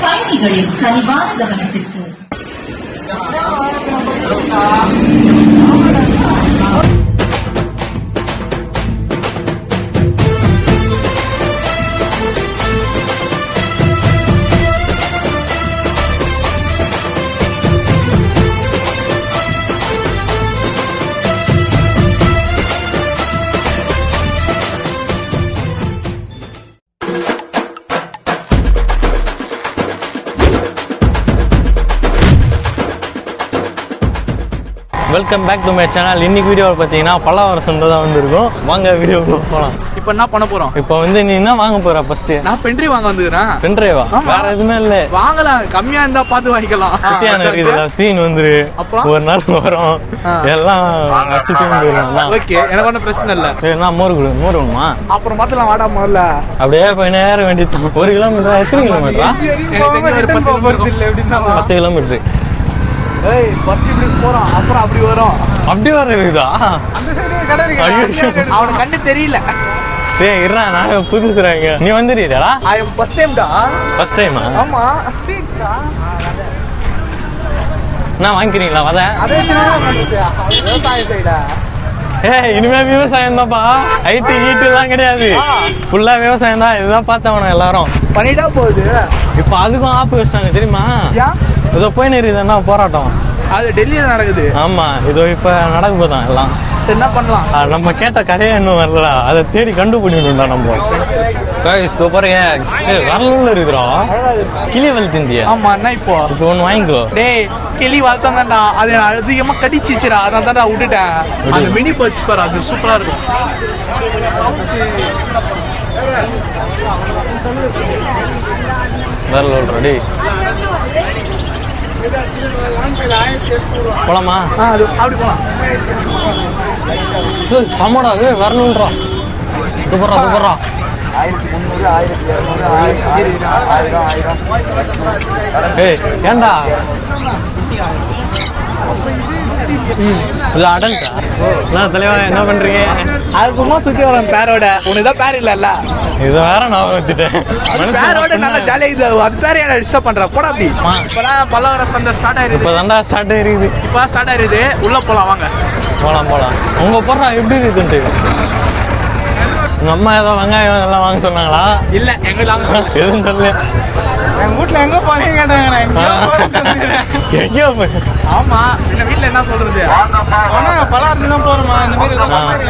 பயணிகளின் கனிவான கவனத்திற்கு welcome back to my channel. இன்னைக்கு வீடியோவில் பார்த்தீங்கன்னா பல்லாவரம் சந்தை தான் வந்துருக்கும். வாங்க வீடியோக்குள்ள போகலாம். இப்போ என்ன பண்ண போறோம்? இப்போ வந்து நீ என்ன வாங்க போற? ஃபர்ஸ்ட் நான் பென்ட்ரைவ் வாங்க வந்துக்கிறேன். பென்ட்ரைவா? வேற எதுவுமே இல்ல, வாங்கலாம். கம்மியா இருந்தா பார்த்து வாங்கிக்கலாம். குட்டியான இருக்குதுல, தீன் வந்துரு. அப்புறம் ஒரு நாள் வரும் எல்லாம் அச்சு தூங்கிடலாம். ஓகே, எனக்கு ஒன்றும் பிரச்சனை இல்லை. என்ன மோர் கொடு, மோர் வேணுமா? அப்புறம் பார்த்துலாம், வாடா முதல்ல. அப்படியே போய் நேரம் வேண்டியது. 1 கிலோமீட்டர் எத்தனை கிலோமீட்டரா? 10 கிலோமீட்டர். ஏய், ஃபர்ஸ்ட் இப்படி போறோம், அப்புறம் அப்படி வரும். அப்படி வர இருக்குதா? அந்த சைடு கடை இருக்கு. அவனுக்கு கண்ணு தெரியல. டேய் இருடா, நான் புதுசுறாங்க. நீ வந்துறீடா? ஐ அம் ஃபர்ஸ்ட் டைம்டா. ஃபர்ஸ்ட் டைமா? ஆமா. நான் வாங்கிக்கிறீங்களா? வத அதே சின்னதா வந்துட்டியா? விவசாய சைடா? ஏய், இனிமே விவசாயம் தான்ப்பா. ஐடி கீட்டு எல்லாம் கிடையாது, ஃபுல்லா விவசாயம் தான். இதுதான் பார்த்தவன எல்லாரும் பண்ணிட்டா போகுது. இப்ப அதுக்கும் ஆப்பு வச்சிட்டாங்க தெரியுமா? இதோ போய் நிறுதுன்னா போராட்டம். அது டெல்லியில நடக்குது. ஆமா, இதோ இப்ப நடக்க போதான் எல்லாம். என்ன பண்ணலாம்? நம்ம கேட்ட கடையா இன்னும் வரல, அதை தேடி கண்டுபிடிக்கணும்டா நம்ம. சூப்பருங்க, வரல இருக்குறா. கிளி வளர்த்திந்தியா? ஆமா. என்ன இப்போ ஒண்ணு வாங்கிக்கோ. டேய், கிளி வளர்த்தாங்கடா, அது அதிகமா கடிச்சிச்சுடா, அதான் தான்டா விட்டுட்டேன். அந்த மினி பர்ட்ஸ் பாரு, அது சூப்பரா இருக்கும். வரல ரெடி போலாமா? அது அப்படி போலாம். சமடா அது வரணுன்றா. சூப்பரா சூப்பரா. 1000 ஏய் ஏண்டா இது அடல்டா? நான் தலைவா என்ன பண்றீங்க? அது சும்மா சுத்தி வரேன் பேரோட. உனக்குதான் பேர் இல்லல்ல? இது வேற நான் வச்சுட்டேன். பேரோட நல்லா ஜாலியா இது. அது பேர் என்ன டிஸ்டர்ப் பண்ற? போடா அப்படி. இப்பதான் பல்லாவரம் சந்தை ஸ்டார்ட் ஆயிருது. இப்பதான்டா ஸ்டார்ட் ஆயிருக்குது. இப்ப ஸ்டார்ட் ஆயிருது. உள்ள போலாம் வாங்க. போலாம். உங்க போடுறா எப்படி இருக்குன்ட்டு. உங்க அம்மா ஏதோ வெங்காயம் எல்லாம் வாங்க சொன்னாங்களா? இல்ல, எங்க எதுவும் தெரியல. எங்க வீட்டுல எங்க போறீங்க கேட்டாங்க. எங்கேயோ போய். ஆமா, இந்த வீட்டுல என்ன சொல்றது? பலாரத்து தான் போறோமா? இந்த மாதிரி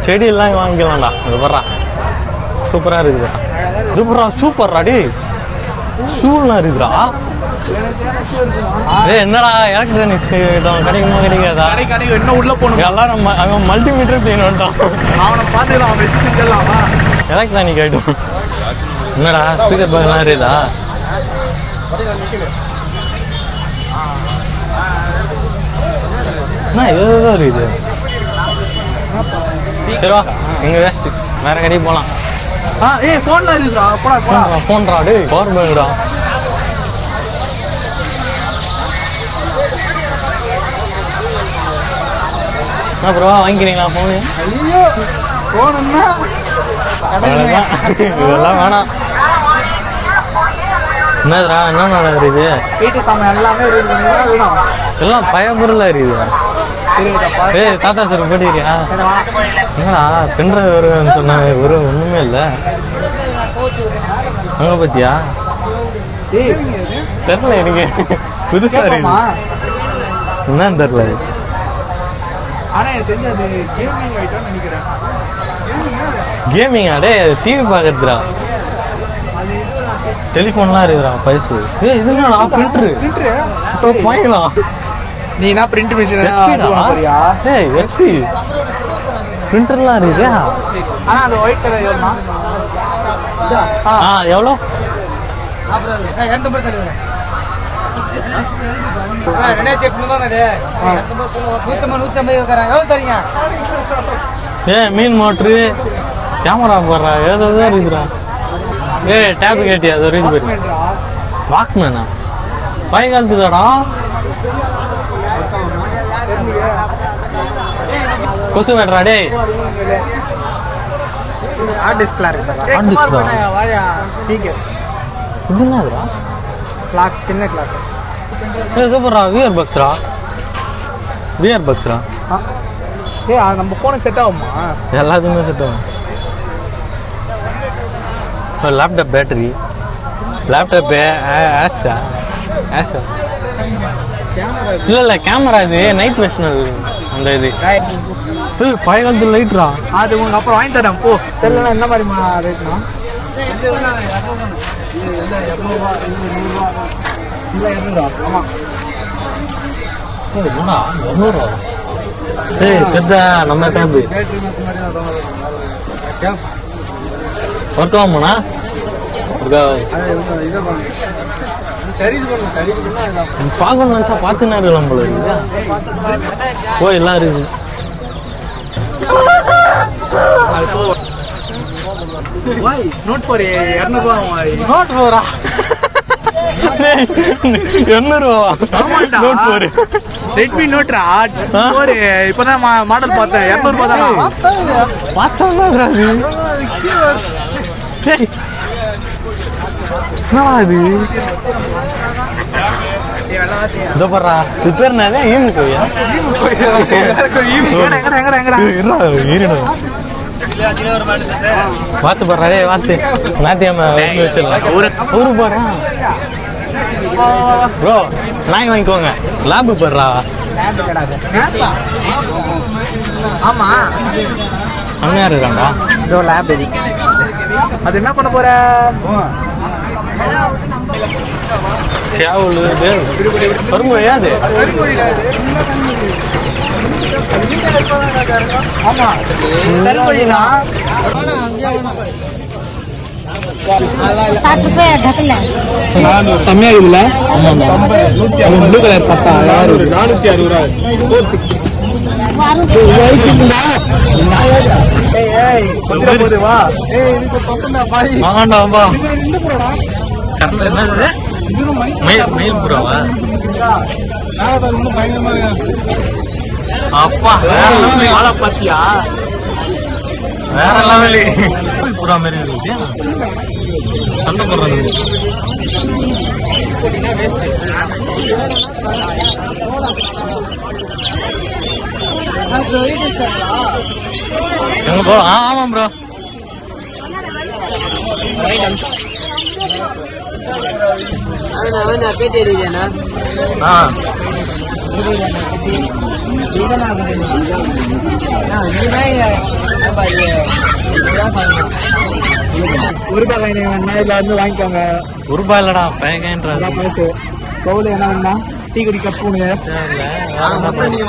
செடி எல்லாம் வாங்கிக்கலாம்டா. இது போடுறா, சூப்பரா இருக்குதா. இது போடுறா, சூப்பர்ரா. டி ஷூலாம் இருக்குடா. என்னடா எலக்ட்ரானிக்ஸ் கிடைக்குமா கிடைக்காதா? கிடைக்கும். இன்னும் உள்ள போகணும். எல்லாரும் அவன் மல்டிமீட்டர் பெயின் வந்துட்டான். அவனை பார்த்துக்கலாம். அவன் வச்சு செஞ்சிடலாமா? Electronic item. என்னடா ஸ்பீக்கர் பேக்லாம் இருக்குதா? என்ன ஏதோ இருக்குது. சரிவா, எங்க வேஸ்ட் வேற கடைக்கு போலாம். ஏய், போன்ல இருக்குடா. போடா. போன்டா. டேய் பவர் பேங்க்டா. என்ன ப்ரோ வாங்கிக்கிறீங்களா போனு? ஐயோ, போனா இதெல்லாம் வேணாம். என்னதுடா, என்ன இருக்குது? வீட்டு சாமான் எல்லாமே இருக்குது. வேணும் எல்லாம் பயபொருளா இருக்குது. ஏய் தாத்தா சார் போட்டிருக்கியா? என்னடா பெண்ற வருவேன்னு சொன்னாங்க, ஒரு ஒண்ணுமே இல்லை. அங்க பத்தியா? தெரியல எனக்கு, புதுசா இருக்கு. என்னன்னு தெரியல. ஆனா எனக்கு தெரிஞ்சது கேமிங் ஐட்டம் நினைக்கிறேன். கேமிங்கா? டே டிவி பாக்குறதுடா. டெலிஃபோன்லாம் இருக்குதுடா பைசு. ஏய் இது என்னடா பிரிண்டர்? இப்போ வாங்கலாம். நீ என்ன பிரிண்ட் மிஷின் போறியா? டேய் HP பிரிண்டர்லாம் இருக்குதா? ஆனா அது ஒயிட் கலர் எவ்வளோனா? எவ்வளோ? மீன் மோட்ரு, கேமரா போடுறா, ஏதோ இருக்குதுடா. டேப் கேட்டியா? அது இருக்குது பேரு வாக்மேனா? பழைய காலத்துதாடா. கொசு வேட்டரா. டே ஹார்ட் டிஸ்க்லாம் இருக்குதா ஹார்ட் டிஸ்கா சீக்கிரம் இது என்னதுடா கிளாக் சின்ன கிளாக் இது போடுறா வியர் பக்ஸ்ரா நம்ம போன செட் ஆகுமா எல்லாத்துக்குமே செட் ஆகும் லேப்டாப் பேட்டரி லேப்டாப் ஆஷா இல்லை கேமரா இது நைட் விஷனல் அந்த இது பழைய காலத்து லைட்ரா அது உனக்கு அப்புறம் வாங்கி தரேன் போ செல்லாம் என்ன மாதிரி ரேட்னா ஆமா என்னடா 200 ஏய் பெத்த நம்ம டேப் ஒர்க் ஆகுமாண்ணா பார்க்கணும் நினச்சா பார்த்துனா இருக்கலாம் போல இருக்குதா போய் எல்லாம் இருக்குது நோட் ஃபார் 200 நோட் போறா 200 நோட் போரு ரெட்மி நோட்ரா ஒரு இப்பதான் மாடல் பார்த்தேன் 200 ரூபாய் தானா பார்த்தோம்னா அது என்னடா இது இதோ பாருடா இது பேர் என்னது ஈமு கோயா பார்த்து பாடுறா டேய் பார்த்து நாத்தியாம வச்சிடலாம் ஊருக்கு போடுறான் ப்ரோ நாய் வாங்கிக்கோங்க லேபு போடுறா ஆமா செம்மையா இருக்காண்டா இதோ லேப் எதி அது என்ன பண்ண போற சேவல் வருமா ஏது ஆமா செல்வழினா செம்மையா இருக்குல்ல ப்ளூ கலர் பட்டா 460 வா வாங்கண்டாம்பா கரெக்டாக என்னது மெயில் ப்ரோவா அப்பா வேற பாத்தியா வேற லெவலு புறா மாதிரி இருக்கு சண்டை போடுறது எங்க போறோம் ஆமாம் ப்ரோ ரூபாய் இதுல வந்து வாங்கிக்கோங்க ரூபாய் இல்லடா பேகன்றது பவுல் என்ன வேணா டீ குடி கப்பு நீங்க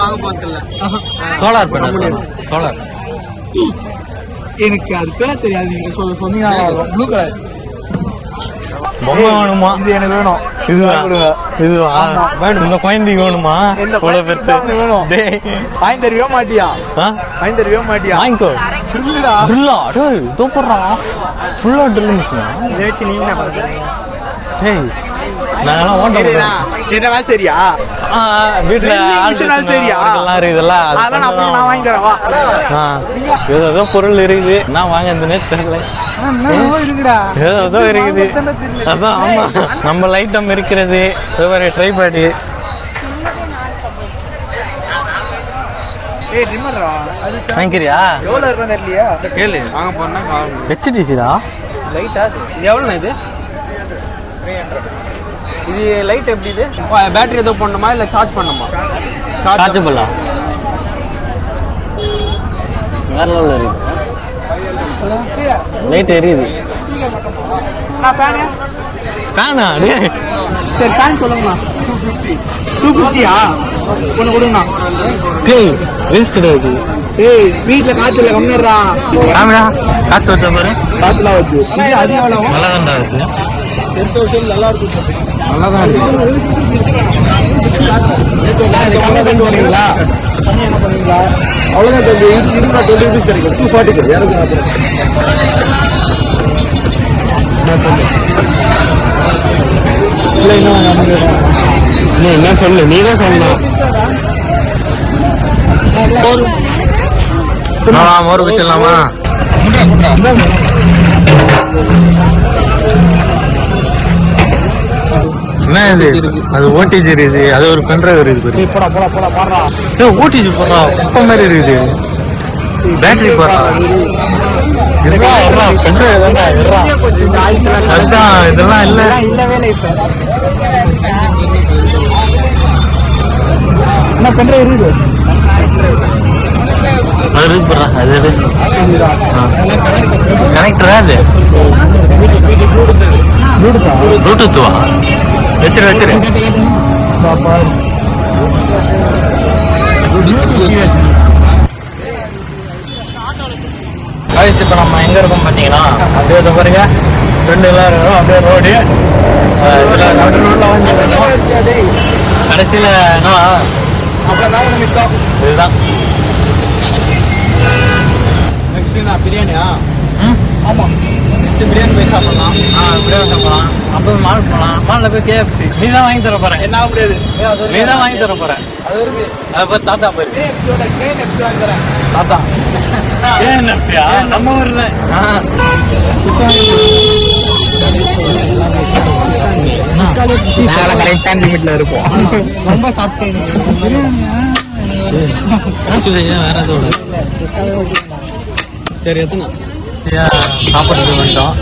வாங்க போறதில்ல சோலார் பண்ண சோலார் எனக்கு அது பேர் தெரியாது நீங்க சொன்னீங்க ப்ளூ கலர் பொம்மை வேணுமா இது எனக்கு வேணும் இதுவா வேணும் இந்த குழந்தைக்கு வேணுமா இவ்வளவு பெருசு டேய் வாங்கி தருவே மாட்டியா வாங்கி தருவே மாட்டியா வாங்கிக்கோ ட்ரில்லா டேய் இதோ போடுறா ஃபுல்லா ட்ரில் மிஷினா இதை வச்சு நீங்க என்ன பண்ணுறீங்க டேய் நாங்கெல்லாம் என்ன சரியா வீட்டுல சரியா இதெல்லாம் அதெல்லாம் அப்புறம் நான் வாங்கி தரேன் வா ஏதோ பொருள் இருக்குது நான் வாங்கன்னு தெரியல இருக்குடா ஏதோ இருக்குது அதான் ஆமா நம்ம லைட்டம் இருக்கிறது ட்ரை பாடி ஏய் ட்ரிம்மர்ரா வாங்கிக்கிறியா எவ்வளவு இருக்கும் தெரியலையா கேளு வாங்க போனா ஹெச்டிசிடா லைட்டா இது எவ்வளவு இது இது லைட் எப்படி இது பேட்டரி ஏதோ பண்ணணுமா இல்ல சார்ஜ் பண்ணணுமா சார்ஜபிளா வேற லெவல்ல இருக்கு லைட் எரியுது நான் ஃபேனு ஃபேனா டேய் சரி ஃபேன் சொல்லுங்கண்ணா 250 ஒன்று கொடுங்கண்ணா டேய் வேஸ்ட் இது ஏய் வீட்டில் காற்று இல்லை கம்மிடுறா கேமரா காத்து வச்ச பாரு காற்றுலாம் வச்சு இது அது எவ்வளோ நல்லா தான்டா இருக்கு 10,000 நல்லா இருக்கும் நல்லா தான் இருக்கு கொண்டு வரீங்களா தண்ணி என்ன பண்ணுவீங்களா அவ்வளோதான் தம்பி இது நான் 20 rupees கிடைக்கும் 240 கிடைக்கும் இல்லை இன்னும் நமக்கு நீ என்ன சொல்லு நீ தான் சொல்லணும் மோர் வச்சிடலாமா என்ன இது அது ஓடிஜி இருக்குது அது ஒரு பென்ட்ரைவ் இருக்குது போடா போடா போடா பாடுறா. ஓடிஜி போடுறா குப்பை மாதிரி இருக்குது பேட்டரி போடுறா பென்ட்ரைவ் அதுதான் இதெல்லாம் இல்ல இல்லவே இல்லை இப்ப என்ன பென்ட்ரைவ் இருக்குது அது ரீச் போடுறா அது கனெக்டரா அது ப்ளூடூத்வா வச்சிரு வச்சிரு இப்போ நம்ம எங்க இருக்கோம் பார்த்தீங்கன்னா அப்படியே இதை பாருங்க ஃப்ரெண்டுலாம் இருக்கும் அப்படியே ரோடு இதில் நடு ரோட்ல வந்து கடைசியில் என்னவா இதுதான் நெக்ஸ்ட் நான் பிரியாணியா ஆமாம் பிரியாணி போய் சாப்பிடலாம். பிரியாணி சாப்பிடலாம் அப்புறம் மால் போகலாம் மாலில் போய் கேஎஃப்சி நீ தான் வாங்கி தர போற என்ன முடியாது நீ தான் வாங்கி தர போற அது இருக்கு. அதை பார்த்து தாத்தா போயிரு KFC வாங்குறேன். தாத்தா KFC-யா? நம்ம ஊர்ல நாங்களாம் கரெக்டான லிமிட்ல இருப்போம் ரொம்ப சாப்பிட்டேன் வேற எதுவும் சரி எத்தனை சாப்பாட்டுக்கு வந்துட்டோம்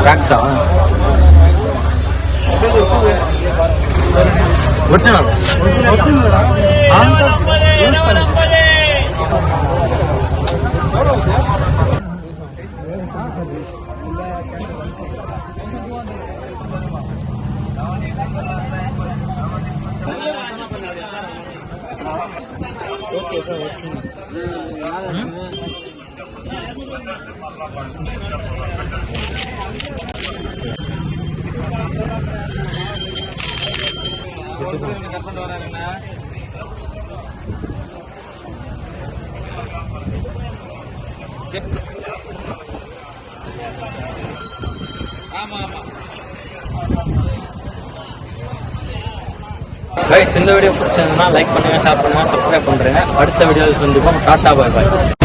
கிராக்ஸா ஒரிஜினல் ஓகே சார் ஓகே இந்த வீடியோ பிடிச்சிருந்ததுன்னா லைக் பண்ணுங்க ஷேர் பண்ணுங்க சப்ஸ்கிரைப் பண்றேங்க அடுத்த வீடியோவில் சந்திப்போம் டாடா பாய் பாய்